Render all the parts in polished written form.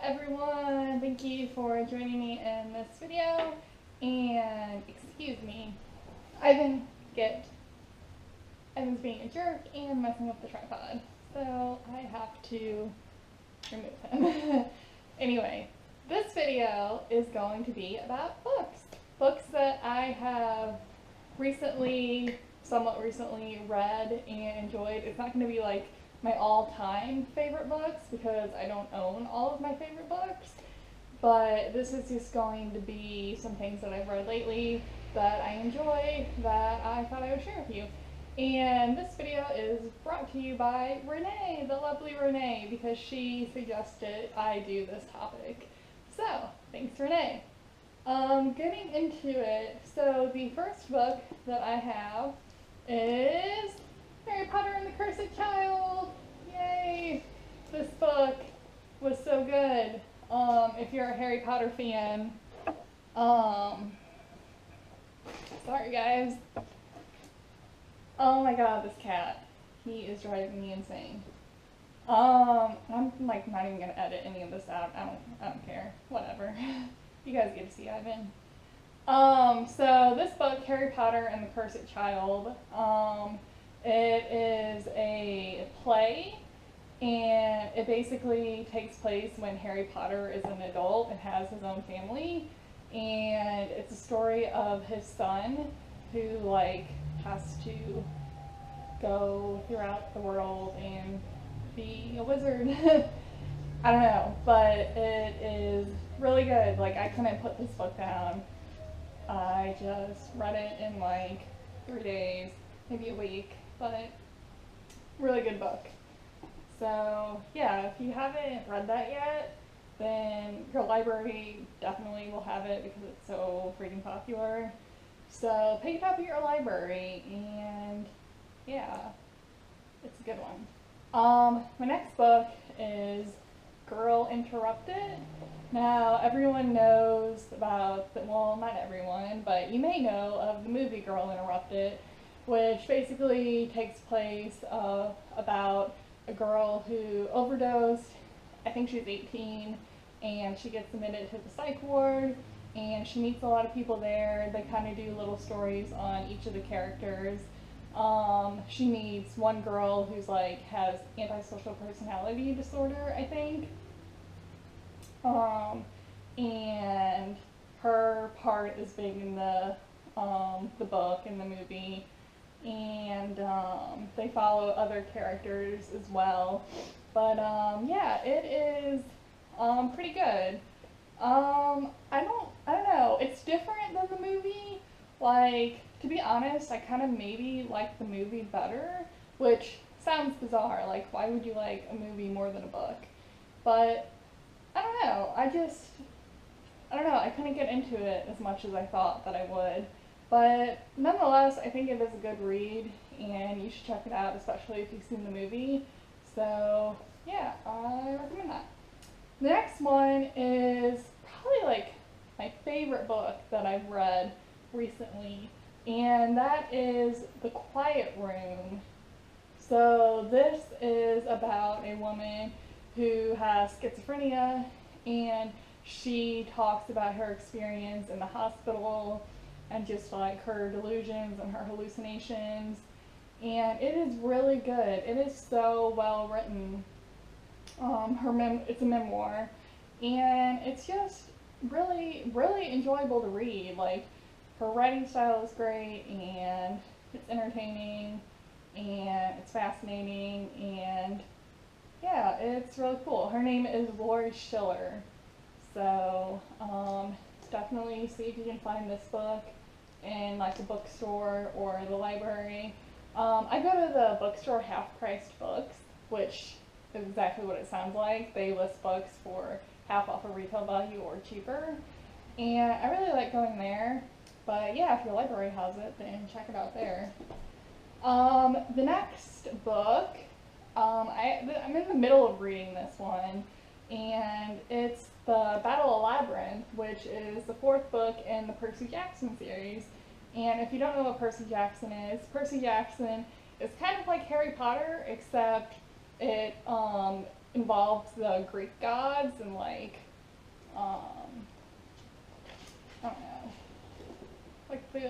everyone, thank you for joining me in this video, and excuse me, Ivan, get, Ivan's being a jerk and messing with the tripod, so I have to remove him. Anyway, this video is going to be about books that I have somewhat recently read and enjoyed. It's not going to be like my all-time favorite books because I don't own all of my favorite books, but this is just going to be some things that I've read lately that I enjoy that I thought I would share with you. And this video is brought to you by Renee, the lovely Renee, because she suggested I do this topic. So, thanks Renee. Getting into it, so the first book that I have is Harry Potter and the Cursed Child. Yay! This book was so good. If you're a Harry Potter fan, sorry guys. Oh my god, this cat. He is driving me insane. I'm like not even gonna edit any of this out. I don't care. Whatever. You guys get to see Ivan. So this book, Harry Potter and the Cursed Child, it is a play, and it basically takes place when Harry Potter is an adult and has his own family, and it's a story of his son who has to go throughout the world and be a wizard. I don't know, but it is really good. I couldn't put this book down. I just read it in 3 days, maybe a week, but really good book. So yeah, if you haven't read that yet, then your library definitely will have it because it's so freaking popular. So pick it up at your library, and yeah, it's a good one. My next book is Girl Interrupted. Now, everyone knows about, well, not everyone, but you may know of the movie Girl Interrupted, which basically takes place about a girl who overdosed. I think she's 18, and she gets admitted to the psych ward, and she meets a lot of people there. They kind of do little stories on each of the characters. She meets one girl who's has antisocial personality disorder, I think. And her part is big in the book and the movie, and they follow other characters as well. But yeah, it is pretty good. I don't know. It's different than the movie. To be honest, I kind of maybe like the movie better, which sounds bizarre. Why would you like a movie more than a book? But I don't know. I don't know. I couldn't get into it as much as I thought that I would. But nonetheless, I think it is a good read, and you should check it out, especially if you've seen the movie. So yeah, I recommend that. The next one is probably my favorite book that I've read recently, and that is The Quiet Room. So this is about a woman who has schizophrenia, and she talks about her experience in the hospital and just her delusions and her hallucinations, and it is really good. It is so well written. It's a memoir, and it's just really, really enjoyable to read. Her writing style is great, and it's entertaining, and it's fascinating, and yeah, it's really cool. Her name is Laurie Schiller, so definitely see if you can find this book in a bookstore or the library. I go to the bookstore half-priced books, which is exactly what it sounds like. They list books for half off of retail value or cheaper, and I really like going there. But yeah, if your library has it, then check it out there. The next book, I'm in the middle of reading this one, and it's the Battle of Labyrinth, which is the 4th book in the Percy Jackson series. And if you don't know what Percy Jackson is kind of like Harry Potter, except it involves the Greek gods and like, I don't know, like the,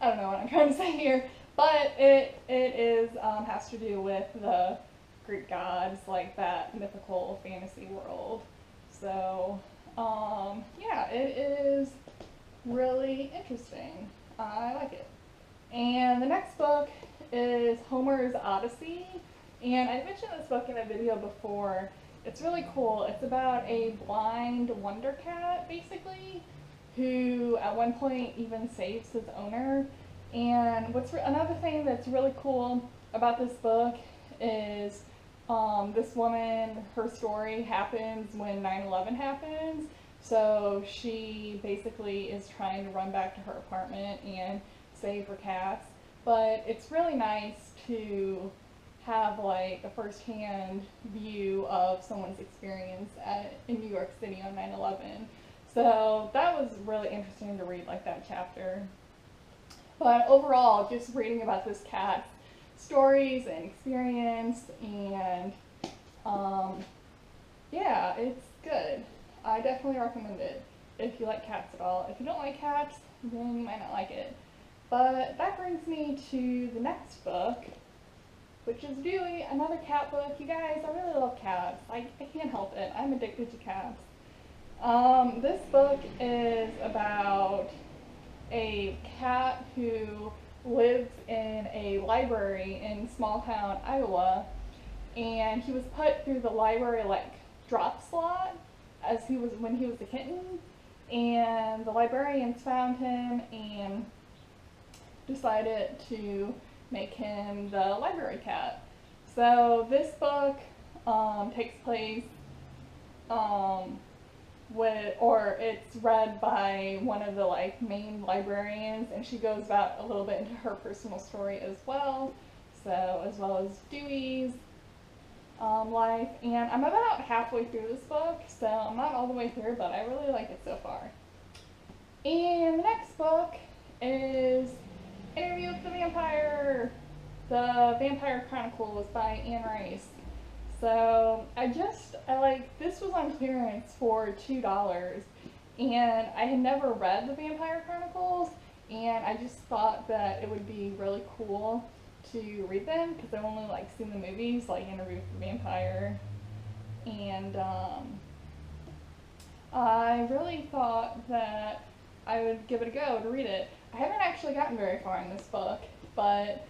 I don't know what I'm trying to say here, but it is, has to do with the Greek gods, like that mythical fantasy world. So, yeah, it is really interesting. I like it. And the next book is Homer's Odyssey. And I mentioned this book in a video before. It's really cool. It's about a blind wonder cat, basically, who at one point even saves his owner. And another thing that's really cool about this book is this woman, her story happens when 9/11 happens. So she basically is trying to run back to her apartment and save her cats. But it's really nice to have like a first-hand view of someone's experience in New York City on 9/11. So that was really interesting to read, like that chapter. But overall, just reading about this cat's stories and experience, and yeah, it's good. I definitely recommend it if you like cats at all. If you don't like cats, then you might not like it. But that brings me to the next book, which is Dewey, another cat book. You guys, I really love cats. I can't help it. I'm addicted to cats. This book is about a cat who lives in a library in small town Iowa, and he was put through the library like drop slot when he was a kitten, and the librarians found him and decided to make him the library cat. So this book takes place it's read by one of the like main librarians, and she goes about a little bit into her personal story as well. So as well as Dewey's life, and I'm about halfway through this book, so I'm not all the way through, but I really like it so far. And the next book is Interview with the Vampire, The Vampire Chronicles by Anne Rice. So this was on clearance for $2, and I had never read The Vampire Chronicles, and I just thought that it would be really cool to read them, because I've only like seen the movies, like Interview with the Vampire, and I really thought that I would give it a go to read it. I haven't actually gotten very far in this book, but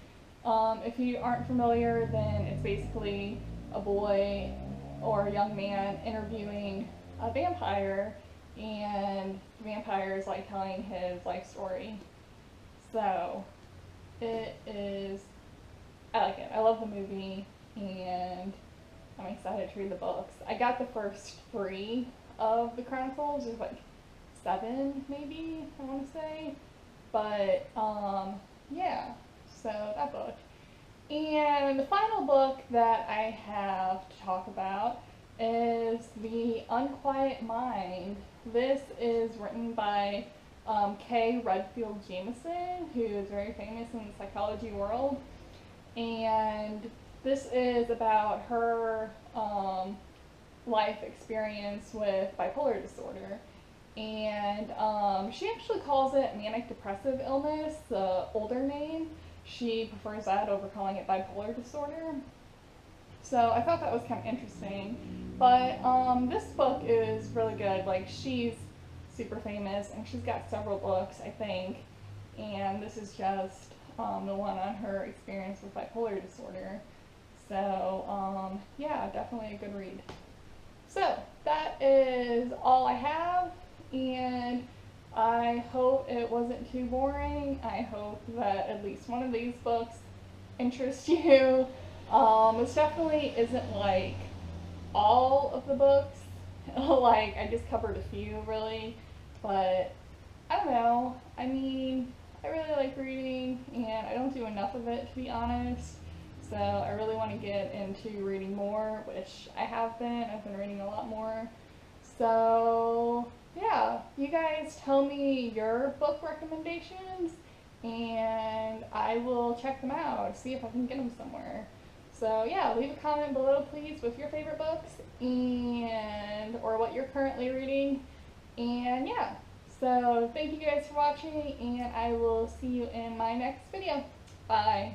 if you aren't familiar, then it's basically a boy or a young man interviewing a vampire, and the vampire is like telling his life story. So I like it. I love the movie, and I'm excited to read the books. I got the first 3 of the Chronicles. There's like 7 maybe, I want to say. But yeah, so that book. And the final book that I have to talk about is The Unquiet Mind. This is written by Kay Redfield Jamison, who is very famous in the psychology world. And this is about her life experience with bipolar disorder. And she actually calls it manic depressive illness, the older name. She prefers that over calling it bipolar disorder. So I thought that was kind of interesting. But this book is really good. Like, she's super famous, and she's got several books, I think. And this is just the one on her experience with bipolar disorder. So yeah, definitely a good read. So that is all I have, and I hope it wasn't too boring. I hope that at least one of these books interests you. This definitely isn't like all of the books. Like, I just covered a few really, but I don't know. I mean, I really like reading, and I don't do enough of it, to be honest. So I really want to get into reading more, which I have been. I've been reading a lot more. So yeah, you guys tell me your book recommendations, and I will check them out, see if I can get them somewhere. So yeah, leave a comment below please with your favorite books and or what you're currently reading. And yeah, so thank you guys for watching, and I will see you in my next video. Bye.